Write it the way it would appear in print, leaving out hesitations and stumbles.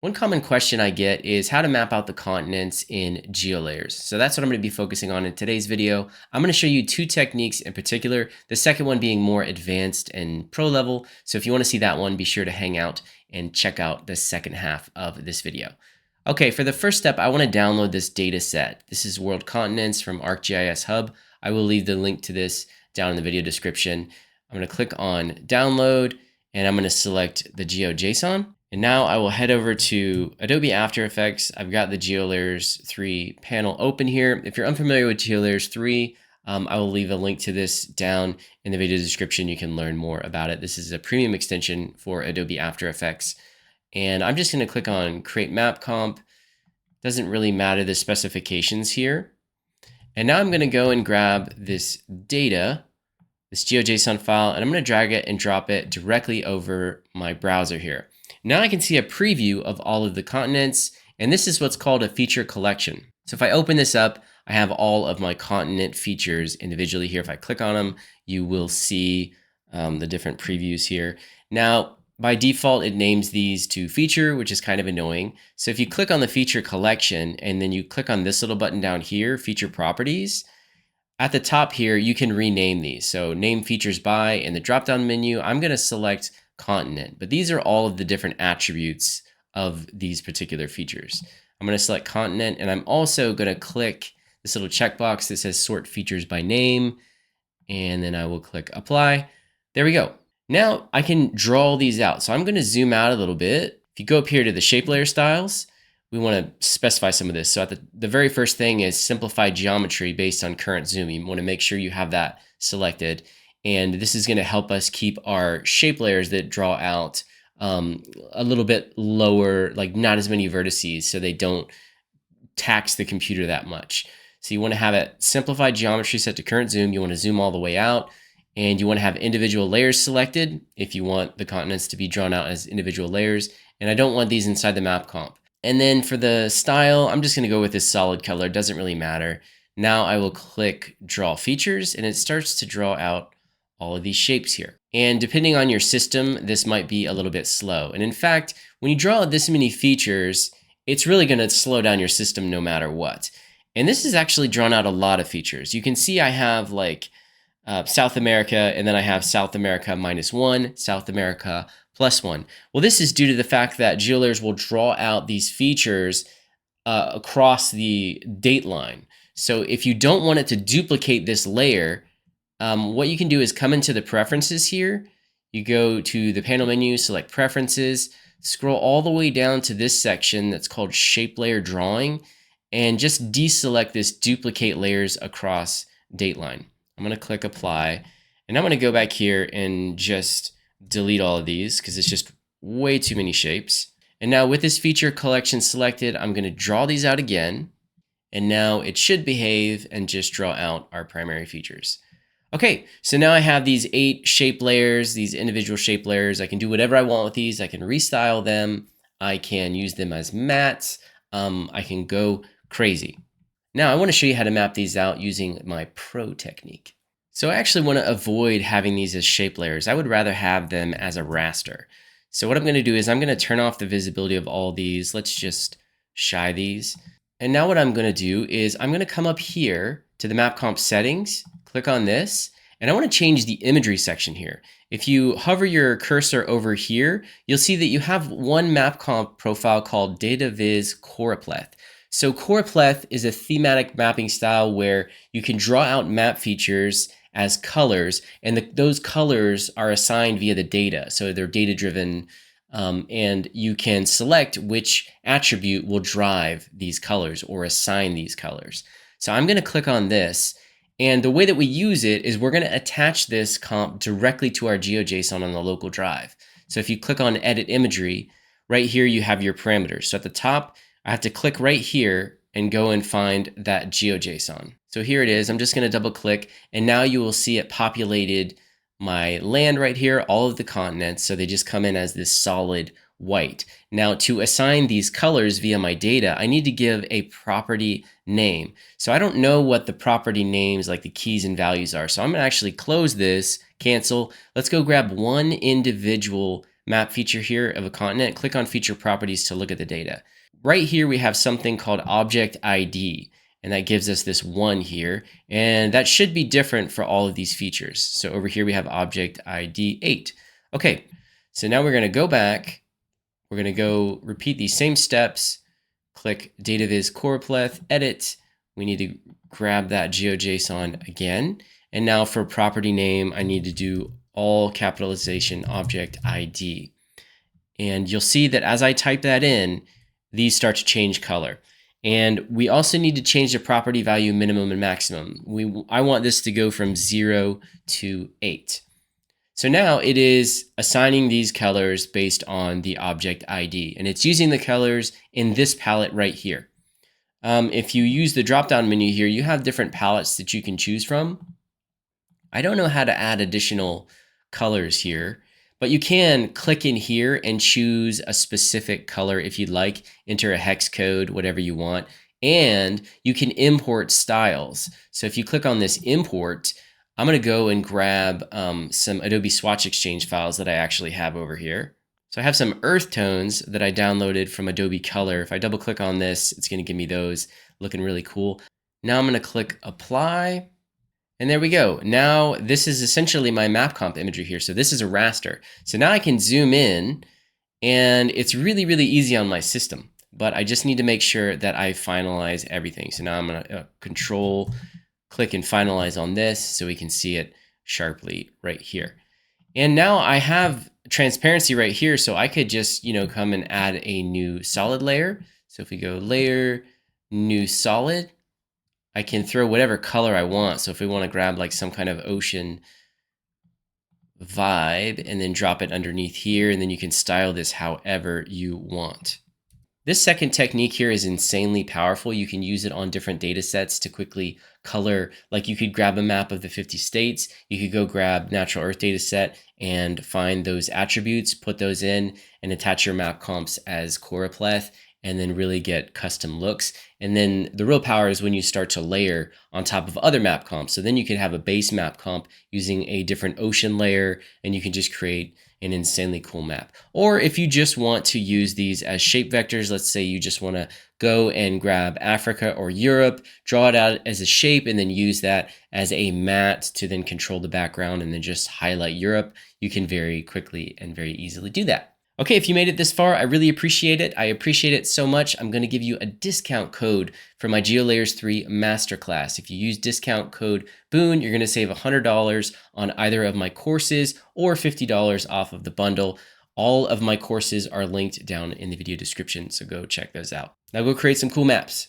One common question I get is how to map out the continents in GeoLayers. So that's what I'm going to be focusing on in today's video. I'm going to show you two techniques in particular, the second one being more advanced and pro level. So if you want to see that one, be sure to hang out and check out the second half of this video. Okay, for the first step, I want to download this data set. This is World Continents from ArcGIS Hub. I will leave the link to this down in the video description. I'm going to click on download and I'm going to select the GeoJSON. And now I will head over to Adobe After Effects. I've got the GeoLayers 3 panel open here. If you're unfamiliar with GeoLayers 3, I will leave a link to this down in the video description. You can learn more about it. This is a premium extension for Adobe After Effects. And I'm just going to click on Create Mapcomp. Doesn't really matter the specifications here. And now I'm going to go and grab this data, this GeoJSON file, and I'm going to drag it and drop it directly over my browser here. Now I can see a preview of all of the continents, and this is what's called a feature collection. So if I open this up, I have all of my continent features individually here. If I click on them, you will see the different previews here. Now, by default, it names these to feature, which is kind of annoying. So if you click on the feature collection, and then you click on this little button down here, feature properties, at the top here, you can rename these. So name features by, in the drop-down menu, I'm going to select continent, but these are all of the different attributes of these particular features. I'm going to select continent, and I'm also going to click this little checkbox that says sort features by name, and then I will click apply. There we go. Now I can draw these out. So I'm going to zoom out a little bit. If you go up here to the shape layer styles, we want to specify some of this. So at the very first thing is simplify geometry based on current zoom. You want to make sure you have that selected. And this is going to help us keep our shape layers that draw out a little bit lower, like not as many vertices, so they don't tax the computer that much. So you want to have it simplified geometry set to current zoom. You want to zoom all the way out, and you want to have individual layers selected if you want the continents to be drawn out as individual layers. And I don't want these inside the map comp. And then for the style, I'm just going to go with this solid color. It doesn't really matter. Now I will click draw features, and it starts to draw out all of these shapes here. And depending on your system, this might be a little bit slow. And in fact, when you draw this many features, it's really going to slow down your system no matter what. And this has actually drawn out a lot of features. You can see I have like South America, and then I have South America -1, South America +1. Well, this is due to the fact that GeoLayers will draw out these features across the date line. So if you don't want it to duplicate this layer, what you can do is come into the preferences here. You go to the panel menu, select preferences, scroll all the way down to this section that's called shape layer drawing, and just deselect this duplicate layers across dateline. I'm going to click apply, and I'm going to go back here and just delete all of these because it's just way too many shapes. And now with this feature collection selected, I'm going to draw these out again. And now it should behave and just draw out our primary features. Okay, so now I have these 8 shape layers, these individual shape layers. I can do whatever I want with these. I can restyle them. I can use them as mats. I can go crazy. Now I want to show you how to map these out using my pro technique. So I actually want to avoid having these as shape layers. I would rather have them as a raster. So what I'm going to do is I'm going to turn off the visibility of all these. Let's just shy these. And now what I'm going to do is I'm going to come up here to the Mapcomp settings, click on this, and I want to change the imagery section here. If you hover your cursor over here, you'll see that you have one Mapcomp profile called DataViz Choropleth. So Choropleth is a thematic mapping style where you can draw out map features as colors, and those colors are assigned via the data. So they're data-driven, and you can select which attribute will drive these colors or assign these colors. So I'm going to click on this, and the way that we use it is we're going to attach this comp directly to our GeoJSON on the local drive. So if you click on Edit Imagery, right here you have your parameters. So at the top, I have to click right here and go and find that GeoJSON. So here it is. I'm just going to double click, and now you will see it populated my land right here, all of the continents. So they just come in as this solid white. Now to assign these colors via my data, I need to give a property name. So I don't know what the property names like the keys and values are. So I'm going to actually close this, cancel. Let's go grab one individual map feature here of a continent, click on feature properties to look at the data. Right here, we have something called object ID, and that gives us this 1 here, and that should be different for all of these features. So over here, we have object ID 8. Okay, so now we're going to go back. We're going to go repeat these same steps. Click data viz Choropleth, edit. We need to grab that GeoJSON again. And now for property name, I need to do all capitalization object ID. And you'll see that as I type that in, these start to change color. And we also need to change the property value minimum and maximum. I want this to go from 0 to 8. So now it is assigning these colors based on the object ID, and it's using the colors in this palette right here. If you use the drop-down menu here, you have different palettes that you can choose from. I don't know how to add additional colors here, but you can click in here and choose a specific color if you'd like, enter a hex code, whatever you want, and you can import styles. So if you click on this import, I'm going to go and grab some Adobe Swatch Exchange files that I actually have over here. So I have some earth tones that I downloaded from Adobe Color. If I double click on this, it's going to give me those looking really cool. Now I'm going to click apply. And there we go. Now this is essentially my Mapcomp imagery here. So this is a raster. So now I can zoom in, and it's really, really easy on my system. But I just need to make sure that I finalize everything. So now I'm going to control click and finalize on this so we can see it sharply right here. And now I have transparency right here, so I could just, come and add a new solid layer. So if we go layer, new solid, I can throw whatever color I want. So if we want to grab like some kind of ocean vibe and then drop it underneath here, and then you can style this however you want. This second technique here is insanely powerful. You can use it on different data sets to quickly color. Like you could grab a map of the 50 states. You could go grab natural earth data set and find those attributes, put those in, and attach your map comps as Choropleth, and then really get custom looks. And then the real power is when you start to layer on top of other map comps. So then you can have a base map comp using a different ocean layer, and you can just create an insanely cool map. Or if you just want to use these as shape vectors, let's say you just want to go and grab Africa or Europe, draw it out as a shape, and then use that as a matte to then control the background and then just highlight Europe, you can very quickly and very easily do that. Okay, if you made it this far, I really appreciate it. I appreciate it so much. I'm going to give you a discount code for my GeoLayers 3 Masterclass. If you use discount code Boone, you're going to save $100 on either of my courses or $50 off of the bundle. All of my courses are linked down in the video description, so go check those out. Now go create some cool maps.